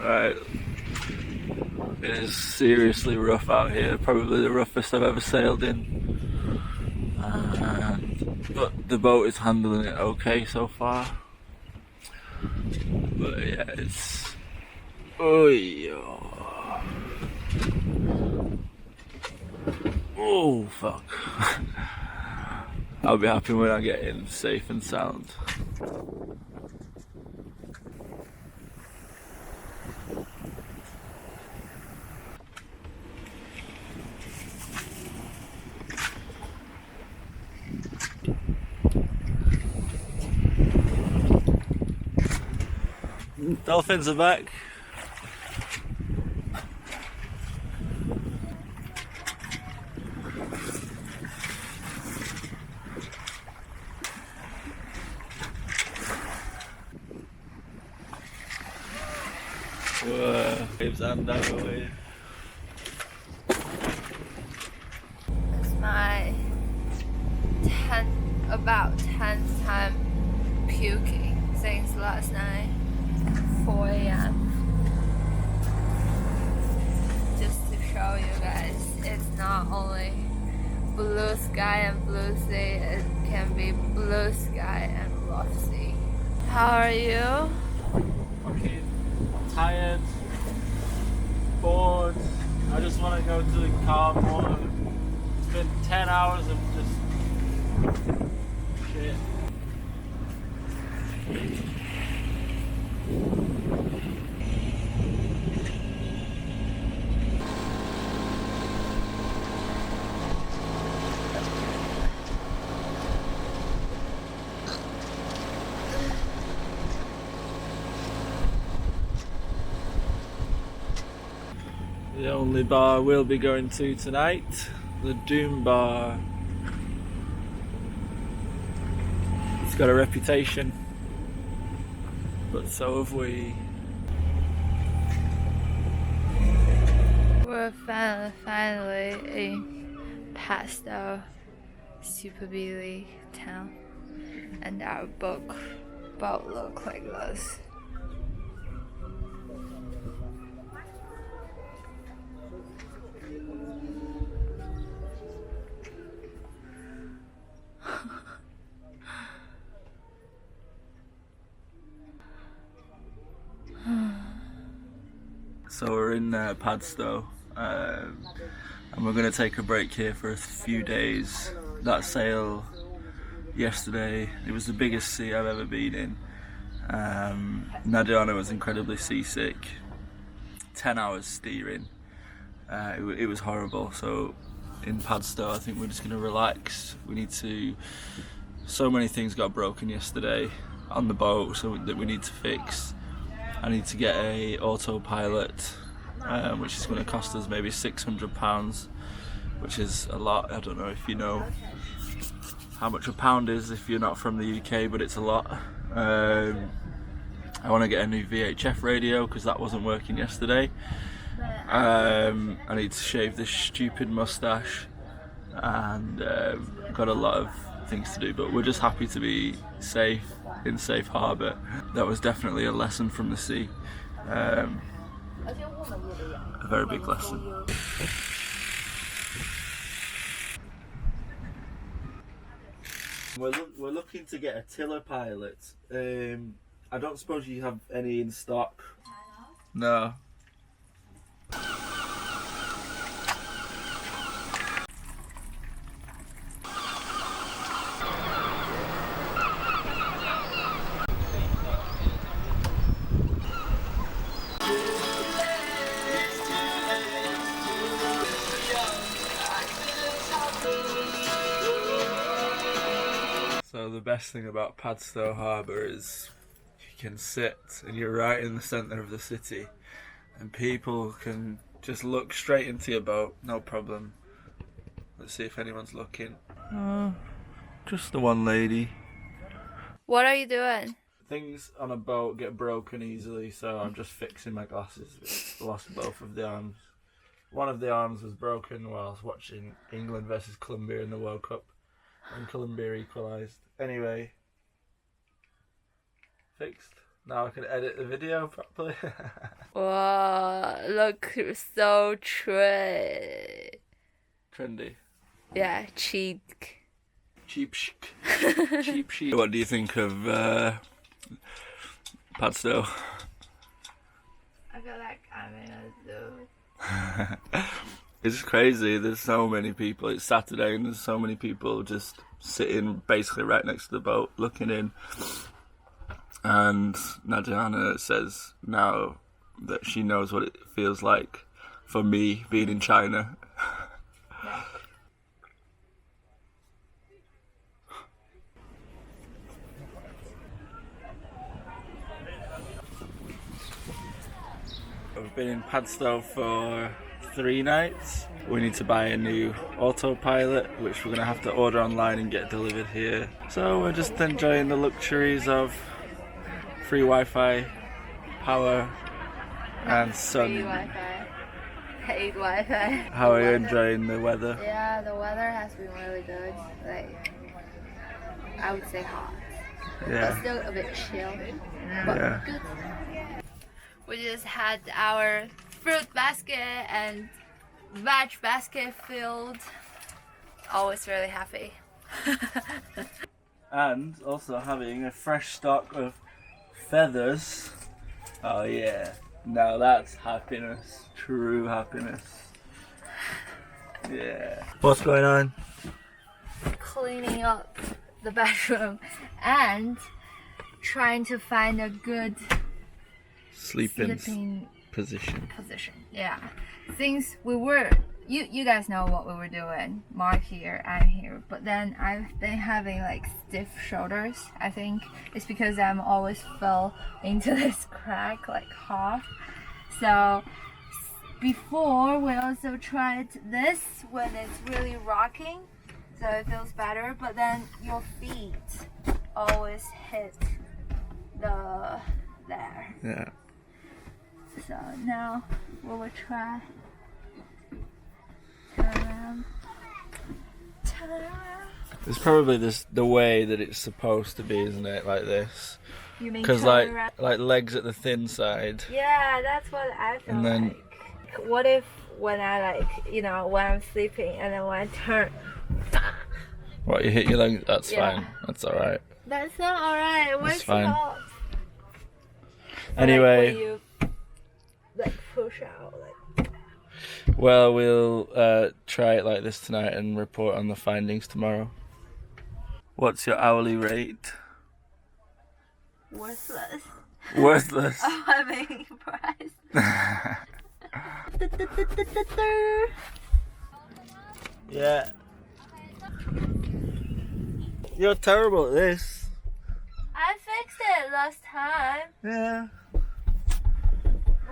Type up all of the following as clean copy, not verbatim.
Right. It is seriously rough out here, probably the roughest I've ever sailed in. But the boat is handling it okay so far. But yeah, it's... Oh, fuck. I'll be happy when I get in safe and sound. Dolphins are back. Whoa, waves and that wave. It's my about 10th time puking since last night, 4 a.m. Just to show you guys, it's not only blue sky and blue sea, it can be blue sky and rough sea. How are you? Fucking tired, bored. I just want to go to the calm water. It's been 10 hours of just shit. The only bar we'll be going to tonight, the Doom Bar. It's got a reputation, but so have we. We're finally in Pastel, Super Billy town, and our boat look like this. So we're in Padstow, and we're going to take a break here for a few days. That sail yesterday, it was the biggest sea I've ever been in. Nadiana was incredibly seasick. 10 hours steering. It was horrible. So in Padstow, I think we're just going to relax. We need to... So many things got broken yesterday on the boat, so that we need to fix. I need to get a autopilot, which is going to cost us maybe £600, which is a lot. I don't know if you know how much a pound is if you're not from the UK, but it's a lot. I want to get a new VHF radio because that wasn't working yesterday. I need to shave this stupid mustache, and got a lot of things to do, but we're just happy to be safe in safe harbour. That was definitely a lesson from the sea, a very big lesson. We're looking to get a tiller pilot. I don't suppose you have any in stock? No. So the best thing about Padstow Harbour is you can sit and you're right in the centre of the city, and people can just look straight into your boat, no problem. Let's see if anyone's looking. Just the one lady. What are you doing? Things on a boat get broken easily, so I'm just fixing my glasses. Lost both of the arms. One of the arms was broken while I was watching England versus Colombia in the World Cup, and Colombia equalised. Anyway, fixed. Now I can edit the video properly. Whoa, look so Trendy. yeah, cheek. Cheap chic. Cheap chic. What do you think of Padstow? I feel like I'm in a zoo. It's crazy, there's so many people. It's Saturday and there's so many people just sitting basically right next to the boat looking in. And Nadjana says now that she knows what it feels like for me being in China. We've been in Padstow for 3 nights. We need to buy a new autopilot, which we're going to have to order online and get delivered here. So we're just enjoying the luxuries of free Wi-Fi, power and sun. Free Wi-Fi. Paid Wi-Fi. How are you enjoying the weather? Yeah, the weather has been really good. Like, I would say hot. But Yeah. still a bit chill. But Yeah. good. We just had our fruit basket and veg basket filled. Always really happy. And also having a fresh stock of feathers. Oh yeah. Now that's happiness. True happiness. Yeah. What's going on? Cleaning up the bedroom and trying to find a good sleeping position. Yeah, since we were you guys know what we were doing. Mark here, I'm here, but then I've been having like stiff shoulders. I think it's because I'm always fell into this crack like half. So before we also tried this when it's really rocking, so it feels better, but then your feet always hit the there. Yeah. So now we will try turn around. Turn around. It's probably the way that it's supposed to be, isn't it? Like this. You mean Because turn around? like legs at the thin side. Yeah, that's what I feel And then- like. What if when I when I'm sleeping and then when I turn, What, you hit your leg? That's Yeah. fine. That's alright. that's not alright. It wakes you fine. up. Anyway, Like when you push out like. well, we'll try it like this tonight and report on the findings tomorrow. What's your hourly rate? Worthless. Worthless. I'm being impressed. Yeah. You're terrible at this. I fixed it last time. Yeah.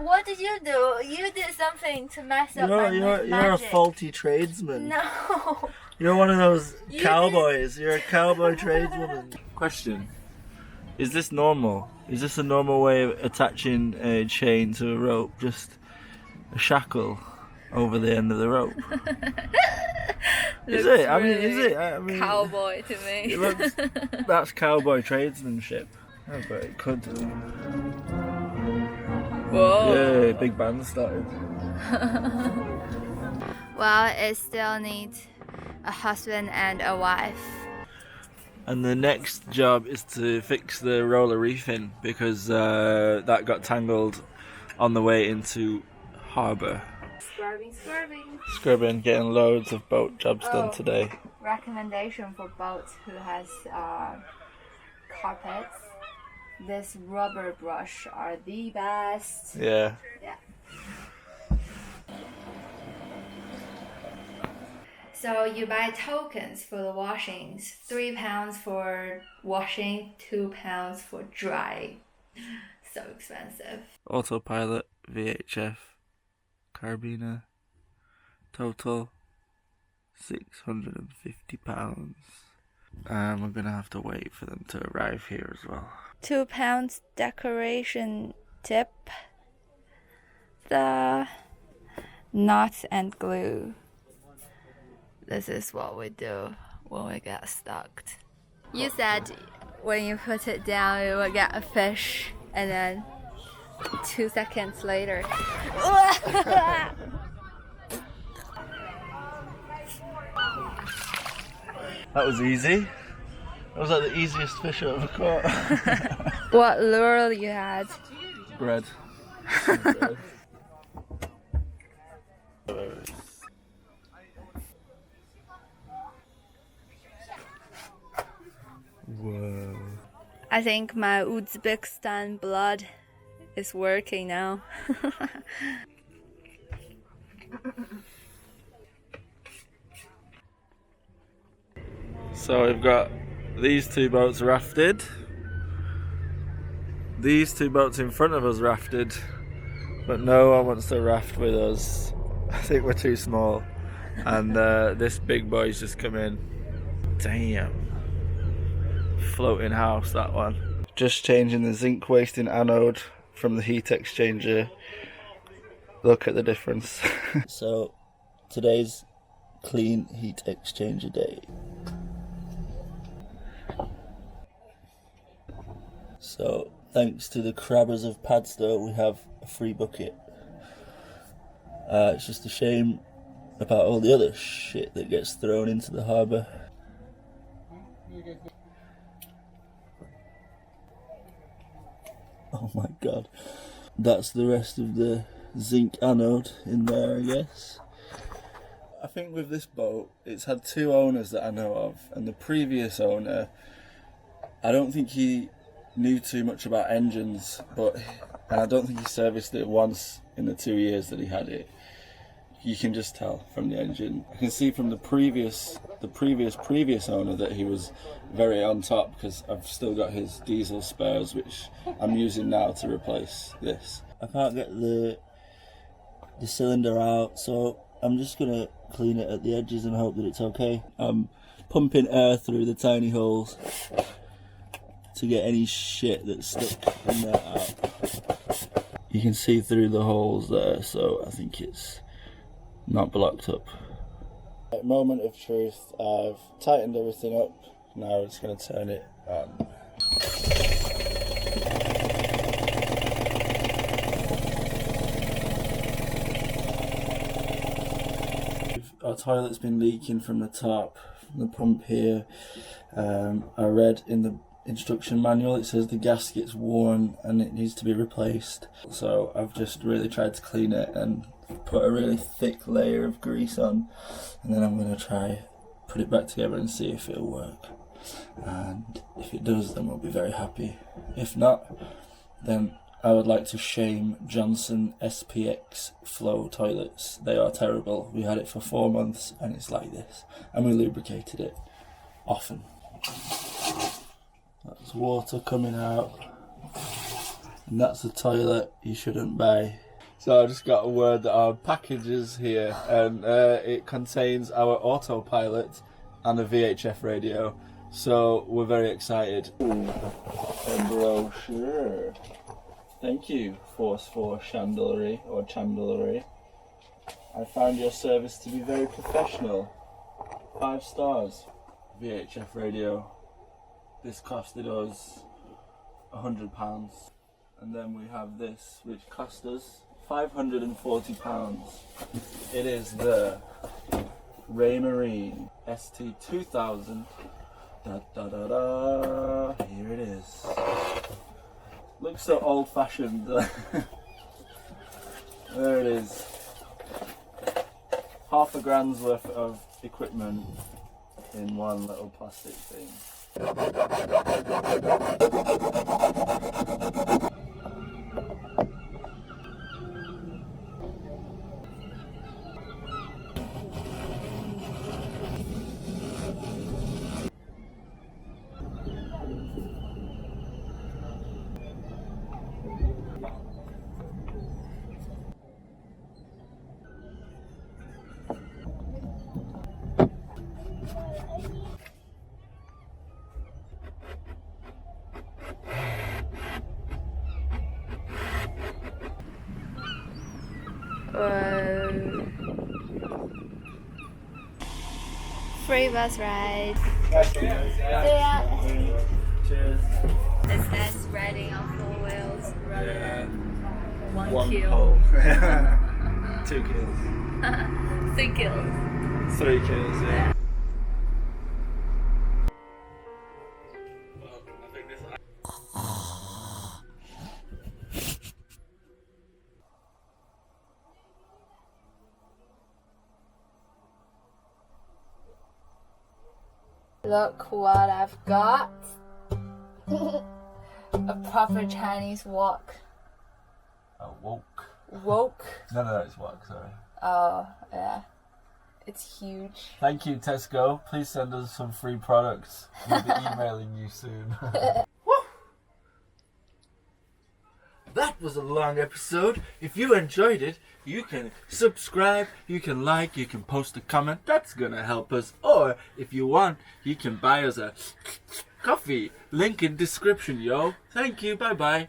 What did you do? You did something to mess up my You're a magic. faulty tradesman. No. You're one of those You cowboys. You're a cowboy tradeswoman. Question. Is this normal? Is this a normal way of attaching a chain to a rope? Just a shackle over the end of the rope? Is Looks it? I mean, is really it? I mean, cowboy to me. it looks, that's cowboy tradesmanship. Oh, but it could. Whoa. Yeah, big band started. Well, it still needs a husband and a wife. And the next job is to fix the roller reefing because that got tangled on the way into harbour. Scrubbing. Scrubbing, getting loads of boat jobs done Oh. today. Recommendation for boats who has carpets. This rubber brush are the best. Yeah. Yeah. So you buy tokens for the washings. £3 for washing, £2 for dry. So expensive. Autopilot, VHF, Carabiner, total £650. And we're gonna have to wait for them to arrive here as well. £2 decoration tip. The knots and glue. This is what we do when we get stuck. You said when you put it down, you will get a fish. and then 2 seconds later. That was easy. That was like the easiest fish I ever caught. What lure you had? Bread. Whoa. I think my Uzbekistan blood is working now. So we've got these two boats rafted. These two boats in front of us rafted, but no one wants to raft with us. I think we're too small. And this big boy's just come in. Damn. Floating house, that one. Just changing the zinc wasting anode from the heat exchanger. Look at the difference. So today's clean heat exchanger day. So thanks to the crabbers of Padstow, we have a free bucket. It's just a shame about all the other shit that gets thrown into the harbour. Oh my god. That's the rest of the zinc anode in there, I guess. I think with this boat, it's had 2 owners that I know of, and the previous owner, I don't think he knew too much about engines, and I don't think he serviced it once in the 2 years that he had it. You can just tell from the engine. I can see from the previous owner that he was very on top, because I've still got his diesel spares, which I'm using now to replace this. I can't get the cylinder out, so I'm just gonna clean it at the edges and hope that it's okay. I'm pumping air through the tiny holes to get any shit that's stuck in there out. You can see through the holes there, so I think it's not blocked up. Moment of truth, I've tightened everything up. Now I'm just going to turn it on. Our toilet's been leaking from the top, from the pump here. I read in the instruction manual it says the gasket's worn and it needs to be replaced. So I've just really tried to clean it and put a really thick layer of grease on, and then I'm going to try put it back together and see if it'll work. And if it does, then we'll be very happy. If not, then I would like to shame Johnson SPX Flow toilets. They are terrible. We had it for 4 months and it's like this, and we lubricated it often. That's water coming out, and that's a toilet you shouldn't buy. So I just got a word that our package is here, and it contains our autopilot and a VHF radio. So we're very excited. A brochure. Thank you, Force 4 Chandlery or Chandlery. I found your service to be very professional. 5 stars. VHF radio. This costed us £100. And then we have this, which cost us £540. It is the Raymarine ST2000. Da da da da. Here it is. Looks so old-fashioned. There it is. £half a grand's worth of equipment in one little plastic thing. Free bus ride. Cheers. It's nice riding on 4 wheels rather than one kill. Pole. 2 kills. 3 kills. 3 kills, yeah. Look what I've got. A proper Chinese wok. Woke. Woke. No, it's woke, sorry. Oh, yeah. It's huge. Thank you, Tesco. Please send us some free products. We'll be emailing you soon. That was a long episode. If you enjoyed it, you can subscribe, you can like, you can post a comment. That's gonna help us. Or if you want, you can buy us a coffee. Link in description, yo. Thank you. Bye bye.